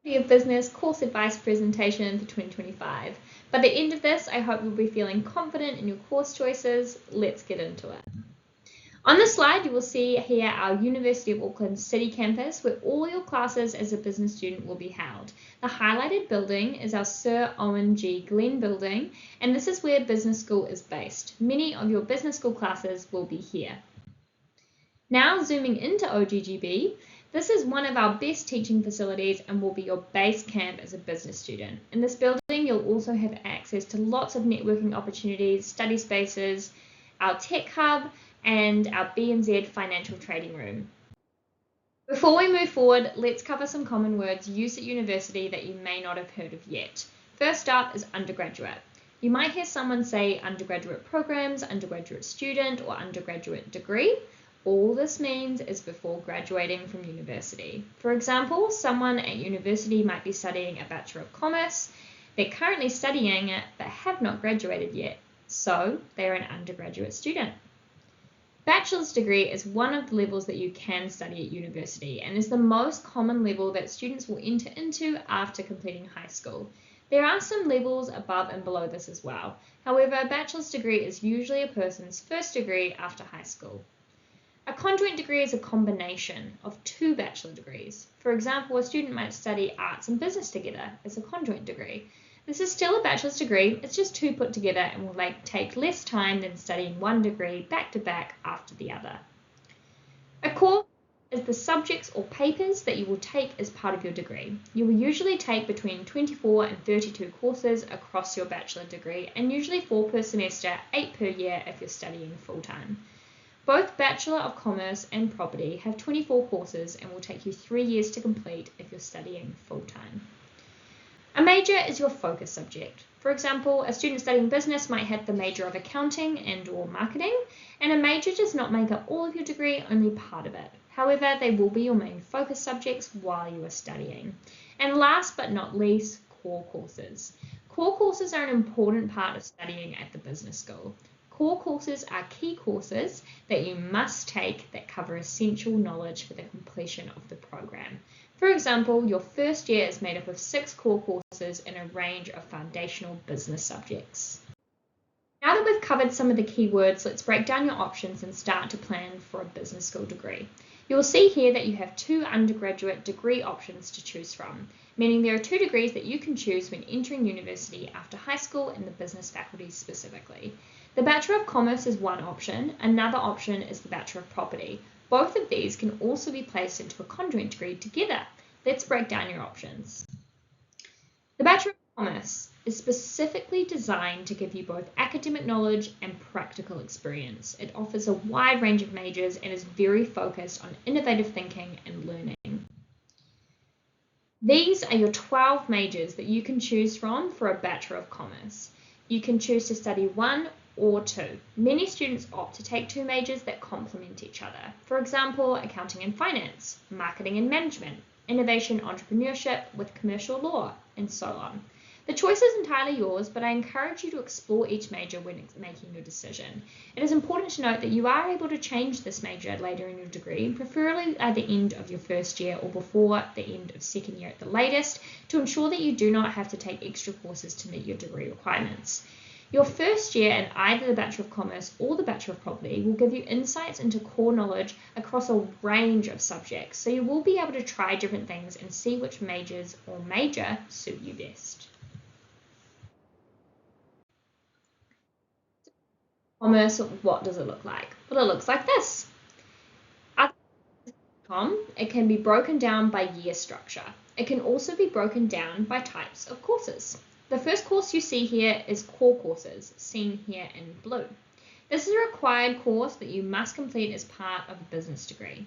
of Business course advice presentation for 2025. By the end of this, I hope you'll be feeling confident in your course choices. Let's get into it. On the slide, you will see here our University of Auckland City campus, where all your classes as a business student will be held. The highlighted building is our Sir Owen G. Glenn building, and this is where business school is based. Many of your business school classes will be here. Now zooming into OGGB, this is one of our best teaching facilities and will be your base camp as a business student. In this building, you'll also have access to lots of networking opportunities, study spaces, our tech hub, and our B&Z financial trading room. Before we move forward, let's cover some common words used at university that you may not have heard of yet. First up is undergraduate. You might hear someone say undergraduate programs, undergraduate student, or undergraduate degree. All this means is before graduating from university. For example, someone at university might be studying a Bachelor of Commerce. They're currently studying it but have not graduated yet, so they're an undergraduate student. Bachelor's degree is one of the levels that you can study at university and is the most common level that students will enter into after completing high school. There are some levels above and below this as well. However, a bachelor's degree is usually a person's first degree after high school. A conjoint degree is a combination of two bachelor degrees. For example, a student might study arts and business together as a conjoint degree. This is still a bachelor's degree, it's just two put together and will take less time than studying one degree back to back after the other. A course is the subjects or papers that you will take as part of your degree. You will usually take between 24 and 32 courses across your bachelor degree and usually 4 per semester, 8 per year if you're studying full-time. Both Bachelor of Commerce and Property have 24 courses and will take you 3 years to complete if you're studying full-time. A major is your focus subject. For example, a student studying business might have the major of accounting and/or marketing, and a major does not make up all of your degree, only part of it. However, they will be your main focus subjects while you are studying. And last but not least, core courses. Core courses are an important part of studying at the business school. Core courses are key courses that you must take that cover essential knowledge for the completion of the program. For example, your first year is made up of 6 core courses in a range of foundational business subjects. Now that we've covered some of the key words, let's break down your options and start to plan for a business school degree. You will see here that you have 2 undergraduate degree options to choose from, meaning there are 2 degrees that you can choose when entering university after high school in the business faculties specifically. The Bachelor of Commerce is one option, another option is the Bachelor of Property. Both of these can also be placed into a conjoint degree together. Let's break down your options. The Bachelor of Commerce is specifically designed to give you both academic knowledge and practical experience. It offers a wide range of majors and is very focused on innovative thinking and learning. These are your 12 majors that you can choose from for a Bachelor of Commerce. You can choose to study 1 or 2. Many students opt to take 2 majors that complement each other. For example, accounting and finance, marketing and management, innovation entrepreneurship with commercial law, and so on. The choice is entirely yours, but I encourage you to explore each major when making your decision. It is important to note that you are able to change this major later in your degree, preferably at the end of your first year or before the end of second year at the latest, to ensure that you do not have to take extra courses to meet your degree requirements. Your first year in either the Bachelor of Commerce or the Bachelor of Property will give you insights into core knowledge across a range of subjects, so you will be able to try different things and see which majors or major suit you best. Commerce, what does it look like? Well, it looks like this. It can be broken down by year structure. It can also be broken down by types of courses. The first course you see here is core courses, seen here in blue. This is a required course that you must complete as part of a business degree.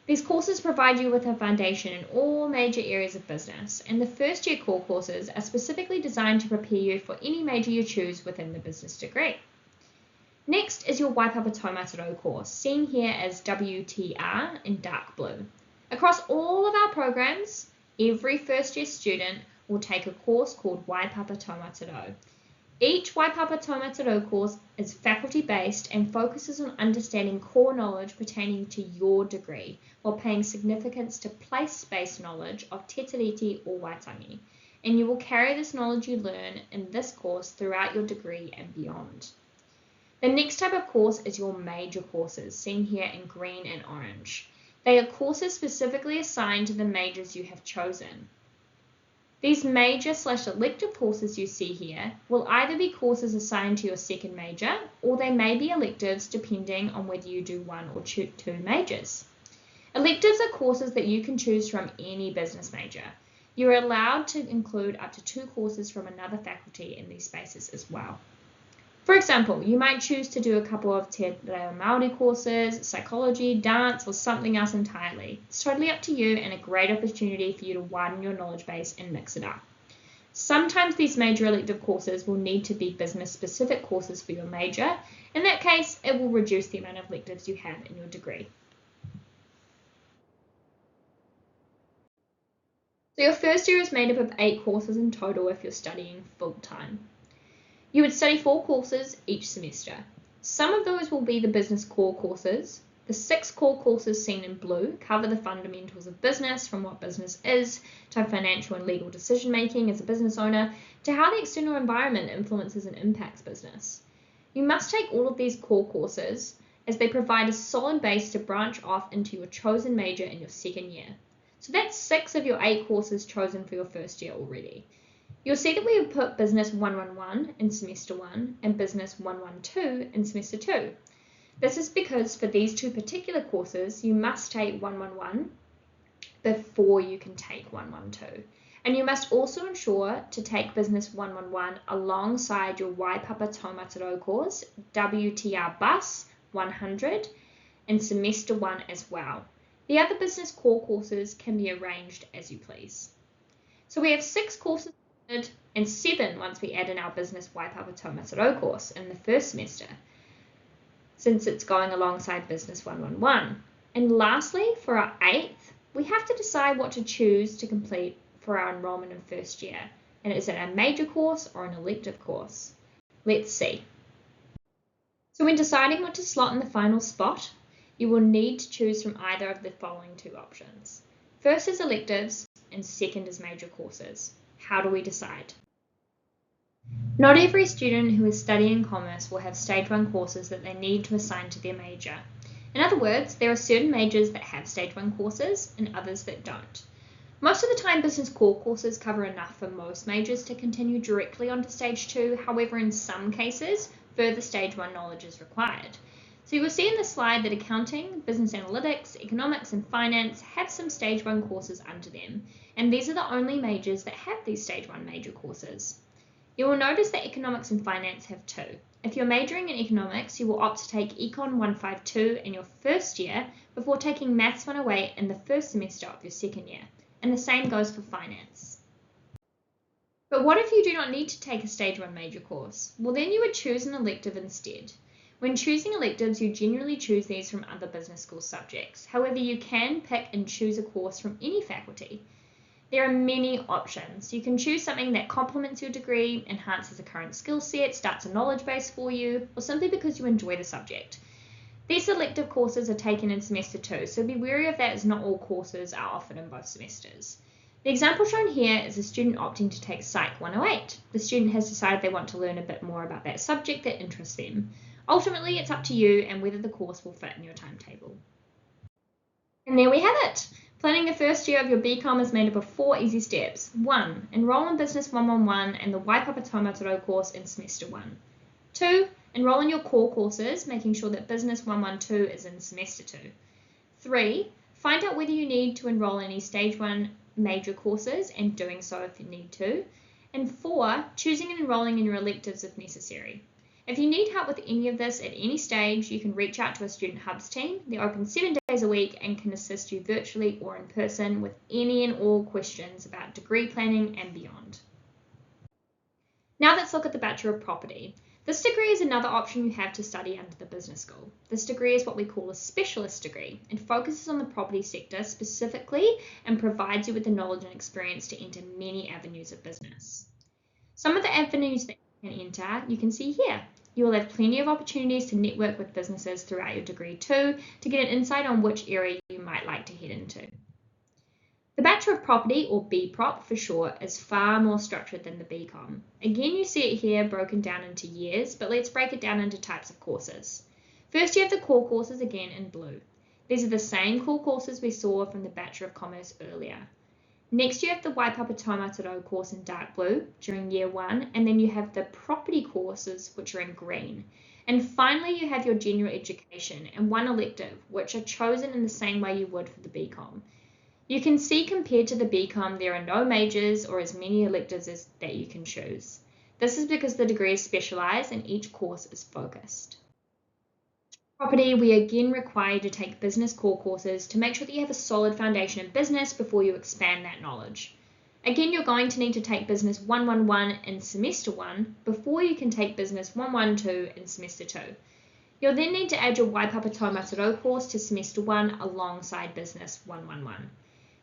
These courses provide you with a foundation in all major areas of business, and the first year core courses are specifically designed to prepare you for any major you choose within the business degree. Next is your Waipapa Taumataro course, seen here as WTR in dark blue. Across all of our programs, every first year student will take a course called Waipapa Taumataro. Each Waipapa Taumaturau course is faculty-based and focuses on understanding core knowledge pertaining to your degree, while paying significance to place-based knowledge of te tiriti or waitangi, and you will carry this knowledge you learn in this course throughout your degree and beyond. The next type of course is your major courses, seen here in green and orange. They are courses specifically assigned to the majors you have chosen. These major/elective courses you see here will either be courses assigned to your second major, or they may be electives depending on whether you do one or two majors. Electives are courses that you can choose from any business major. You are allowed to include up to 2 courses from another faculty in these spaces as well. For example, you might choose to do a couple of Te Reo Māori courses, psychology, dance, or something else entirely. It's totally up to you and a great opportunity for you to widen your knowledge base and mix it up. Sometimes these major elective courses will need to be business-specific courses for your major. In that case, it will reduce the amount of electives you have in your degree. So your first year is made up of 8 courses in total if you're studying full-time. You would study 4 courses each semester. Some of those will be the business core courses. The 6 core courses seen in blue cover the fundamentals of business, from what business is, to financial and legal decision making as a business owner, to how the external environment influences and impacts business. You must take all of these core courses as they provide a solid base to branch off into your chosen major in your second year. So that's 6 of your 8 courses chosen for your first year already. You'll see that we have put Business 111 in Semester 1 and Business 112 in Semester 2. This is because for these 2 particular courses, you must take 111 before you can take 112. And you must also ensure to take Business 111 alongside your Waipapa Taumaturau course, WTR Bus 100, in Semester 1 as well. The other business core courses can be arranged as you please. So we have 6 courses and 7 once we add in our business Waipapa Taumaturau course in the first semester, since it's going alongside Business 111. And lastly, for our 8th, we have to decide what to choose to complete for our enrollment in first year. And is it a major course or an elective course? Let's see. So when deciding what to slot in the final spot, you will need to choose from either of the following 2 options. First is electives and second is major courses. How do we decide? Not every student who is studying commerce will have stage 1 courses that they need to assign to their major. In other words, there are certain majors that have stage 1 courses and others that don't. Most of the time, business core courses cover enough for most majors to continue directly onto stage 2. However, in some cases, further stage 1 knowledge is required. So you will see in the slide that accounting, business analytics, economics, and finance have some stage 1 courses under them, and these are the only majors that have these stage 1 major courses. You will notice that economics and finance have 2. If you're majoring in economics, you will opt to take Econ 152 in your first year before taking Maths 108 in the first semester of your second year, and the same goes for finance. But what if you do not need to take a stage 1 major course? Well, then you would choose an elective instead. When choosing electives, you generally choose these from other business school subjects. However, you can pick and choose a course from any faculty. There are many options. You can choose something that complements your degree, enhances a current skill set, starts a knowledge base for you, or simply because you enjoy the subject. These elective courses are taken in semester 2, so be wary of that as not all courses are offered in both semesters. The example shown here is a student opting to take Psych 108. The student has decided they want to learn a bit more about that subject that interests them. Ultimately, it's up to you and whether the course will fit in your timetable. And there we have it! Planning the first year of your BCom is made up of 4 easy steps. 1. Enroll in Business 111 and the Waipapa Taumaturau course in Semester 1. 2. Enroll in your core courses, making sure that Business 112 is in Semester 2. 3. Find out whether you need to enroll in any Stage 1 major courses and doing so if you need to. And 4. Choosing and enrolling in your electives if necessary. If you need help with any of this at any stage, you can reach out to a Student Hubs team. They're open 7 days a week and can assist you virtually or in person with any and all questions about degree planning and beyond. Now let's look at the Bachelor of Property. This degree is another option you have to study under the business school. This degree is what we call a specialist degree. It focuses on the property sector specifically and provides you with the knowledge and experience to enter many avenues of business. Some of the avenues that you and enter, you can see here. You will have plenty of opportunities to network with businesses throughout your degree too, to get an insight on which area you might like to head into. The Bachelor of Property, or BProp for short, is far more structured than the BCom. Again, you see it here broken down into years, but let's break it down into types of courses. First, you have the core courses again in blue. These are the same core courses we saw from the Bachelor of Commerce earlier. Next, you have the Waipapa Taumataro course in dark blue during year 1, and then you have the property courses, which are in green. And finally, you have your general education and one elective, which are chosen in the same way you would for the BCom. You can see compared to the BCom, there are no majors or as many electives as that you can choose. This is because the degree is specialised and each course is focused. Property, we again require you to take business core courses to make sure that you have a solid foundation in business before you expand that knowledge. Again, you're going to need to take Business 111 in Semester 1 before you can take Business 112 in Semester 2. You'll then need to add your Waipapa Taumataro course to Semester 1 alongside Business 111.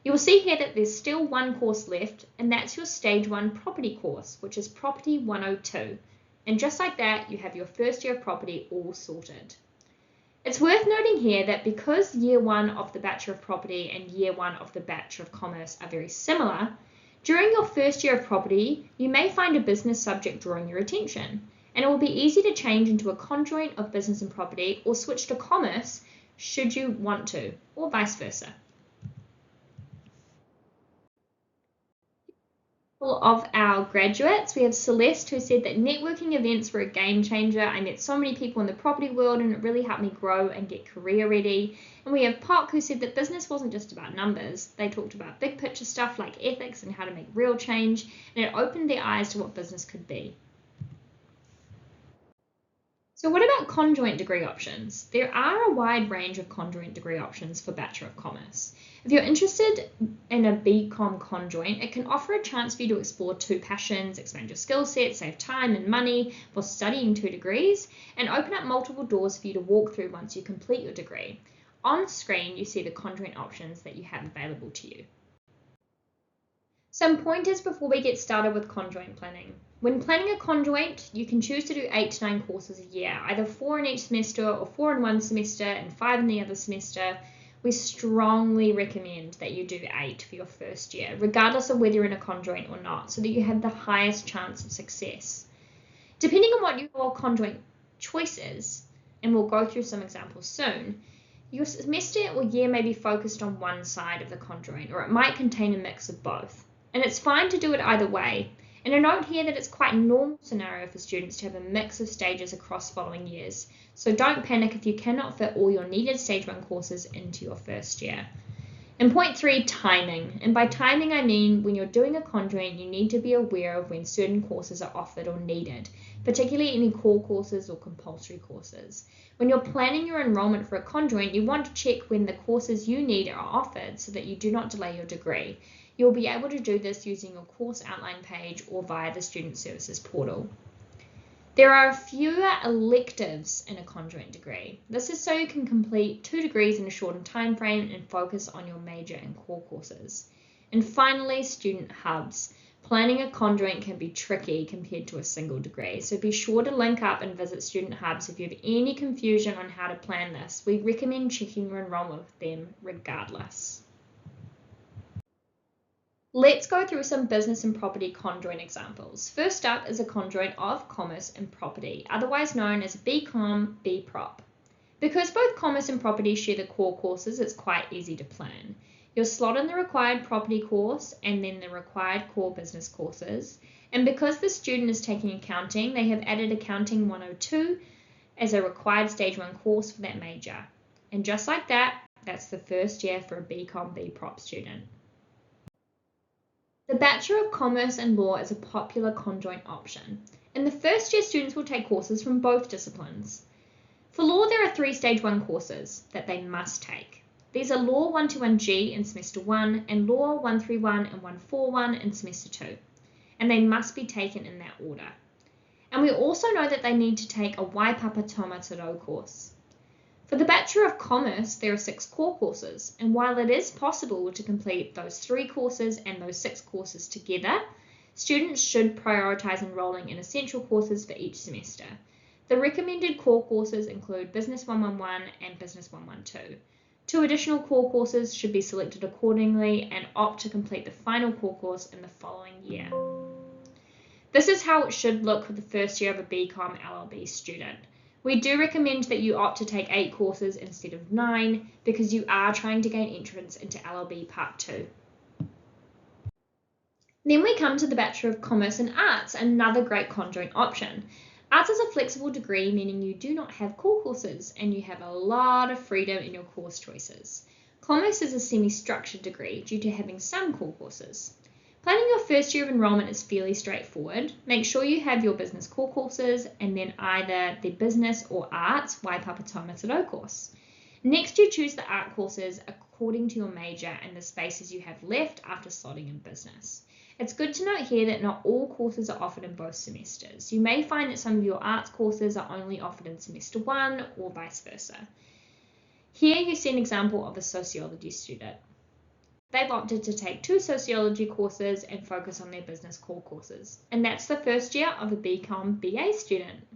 You will see here that there's still one course left, and that's your Stage 1 Property course, which is Property 102. And just like that, you have your first year of property all sorted. It's worth noting here that because year 1 of the Bachelor of Property and year 1 of the Bachelor of Commerce are very similar, during your first year of property, you may find a business subject drawing your attention, and it will be easy to change into a conjoint of business and property or switch to commerce should you want to, or vice versa. Of our graduates, we have Celeste, who said that networking events were a game changer. I met so many people in the property world and it really helped me grow and get career ready. And we have Park, who said that business wasn't just about numbers. They talked about big picture stuff like ethics and how to make real change, and it opened their eyes to what business could be. So what about conjoint degree options? There are a wide range of conjoint degree options for Bachelor of Commerce. If you're interested in a BCom conjoint, it can offer a chance for you to explore 2 passions, expand your skill set, save time and money while studying 2 degrees, and open up multiple doors for you to walk through once you complete your degree. On screen, you see the conjoint options that you have available to you. Some pointers before we get started with conjoint planning. When planning a conjoint, you can choose to do 8 to 9 courses a year, either 4 in each semester or 4 in one semester and 5 in the other semester. We strongly recommend that you do 8 for your first year, regardless of whether you're in a conjoint or not, so that you have the highest chance of success. Depending on what your conjoint choice is, and we'll go through some examples soon, your semester or year may be focused on one side of the conjoint, or it might contain a mix of both. And it's fine to do it either way. And a note here that it's quite a normal scenario for students to have a mix of stages across following years. So don't panic if you cannot fit all your needed Stage 1 courses into your first year. And point 3, timing. And by timing, I mean when you're doing a conjoint, you need to be aware of when certain courses are offered or needed, particularly any core courses or compulsory courses. When you're planning your enrollment for a conjoint, you want to check when the courses you need are offered so that you do not delay your degree. You'll be able to do this using your course outline page or via the Student Services portal. There are fewer electives in a conjoint degree. This is so you can complete 2 degrees in a shortened time frame and focus on your major and core courses. And finally, student hubs. Planning a conjoint can be tricky compared to a single degree, so be sure to link up and visit student hubs if you have any confusion on how to plan this. We recommend checking your enrollment with them regardless. Let's go through some business and property conjoint examples. First up is a conjoint of commerce and property, otherwise known as BCom BProp. Because both commerce and property share the core courses, it's quite easy to plan. You'll slot in the required property course and then the required core business courses. And because the student is taking accounting, they have added Accounting 102 as a required Stage 1 course for that major. And just like that, that's the first year for a BCom BProp student. The Bachelor of Commerce and Law is a popular conjoint option. In the first year, students will take courses from both disciplines. For law, there are 3 Stage 1 courses that they must take. These are Law 121G in Semester 1 and Law 131 and 141 in Semester 2. And they must be taken in that order. And we also know that they need to take a Waipapa Taumataro course. For the Bachelor of Commerce, there are 6 core courses, and while it is possible to complete those 3 courses and those 6 courses together, Students should prioritise enrolling in essential courses for each semester. The recommended core courses include Business 111 and Business 112. 2 additional core courses should be selected accordingly and opt to complete the final core course in the following year. This is how it should look for the first year of a BCom LLB student. We do recommend that you opt to take 8 courses instead of 9 because you are trying to gain entrance into LLB Part 2. Then we come to the Bachelor of Commerce and Arts, another great conjoint option. Arts is a flexible degree, meaning you do not have core courses and you have a lot of freedom in your course choices. Commerce is a semi-structured degree due to having some core courses. Planning your first year of enrolment is fairly straightforward. Make sure you have your business core courses and then either the business or arts Waipapa Taumataro course. Next, you choose the art courses according to your major and the spaces you have left after slotting in business. It's good to note here that not all courses are offered in both semesters. You may find that some of your arts courses are only offered in semester 1 or vice versa. Here you see an example of a sociology student. They've opted to take 2 sociology courses and focus on their business core courses. And that's the first year of a BCom BA student.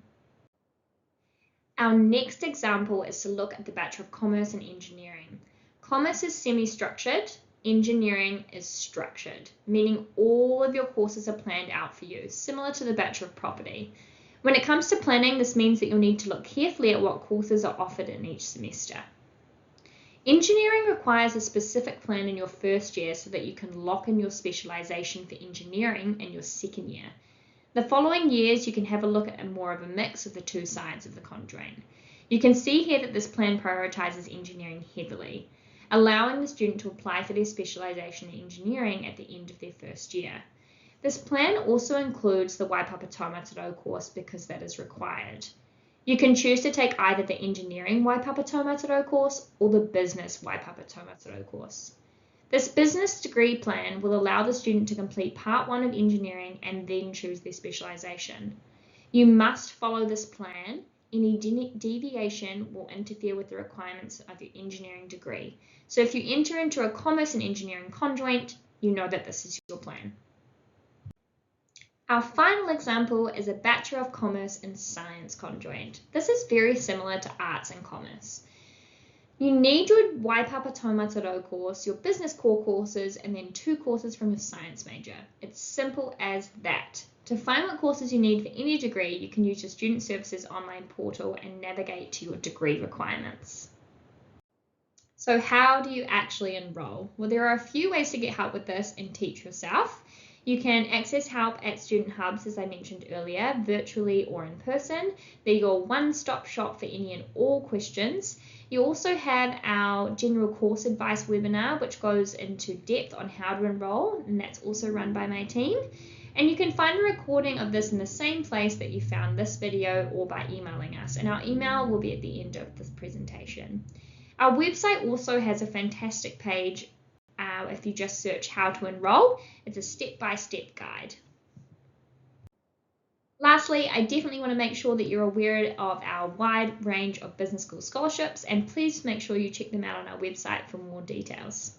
Our next example is to look at the Bachelor of Commerce and Engineering. Commerce is semi-structured. Engineering is structured, meaning all of your courses are planned out for you, similar to the Bachelor of Property. When it comes to planning, this means that you'll need to look carefully at what courses are offered in each semester. Engineering requires a specific plan in your first year so that you can lock in your specialisation for engineering in your second year. The following years, you can have a look at more of a mix of the 2 sides of the conjoint. You can see here that this plan prioritises engineering heavily, allowing the student to apply for their specialisation in engineering at the end of their first year. This plan also includes the Waipapa Taumataro course because that is required. You can choose to take either the engineering Waipapa Taumataro course or the business Waipapa Taumataro course. This business degree plan will allow the student to complete part 1 of engineering and then choose their specialisation. You must follow this plan. Any deviation will interfere with the requirements of your engineering degree. So if you enter into a commerce and engineering conjoint, you know that this is your plan. Our final example is a Bachelor of Commerce and Science conjoint. This is very similar to arts and commerce. You need your Waipapa Taumataro course, your business core courses, and then 2 courses from your science major. It's simple as that. To find what courses you need for any degree, you can use your Student Services online portal and navigate to your degree requirements. So how do you actually enroll? Well, there are a few ways to get help with this and teach yourself. You can access help at student hubs, as I mentioned earlier, virtually or in person. They're your one-stop shop for any and all questions. You also have our general course advice webinar, which goes into depth on how to enroll, and that's also run by my team. And you can find a recording of this in the same place that you found this video or by emailing us, and our email will be at the end of this presentation. Our website also has a fantastic page. If you just search how to enroll, it's a step-by-step guide. Lastly, I definitely want to make sure that you're aware of our wide range of business school scholarships, and please make sure you check them out on our website for more details.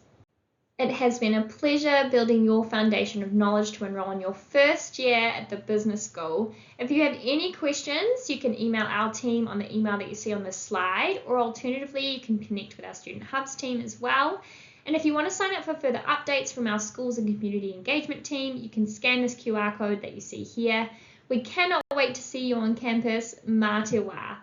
It has been a pleasure building your foundation of knowledge to enroll in your first year at the business school. If you have any questions, you can email our team on the email that you see on this slide, or alternatively, you can connect with our Student Hubs team as well. And if you want to sign up for further updates from our schools and community engagement team, you can scan this QR code that you see here. We cannot wait to see you on campus. Mā te wā.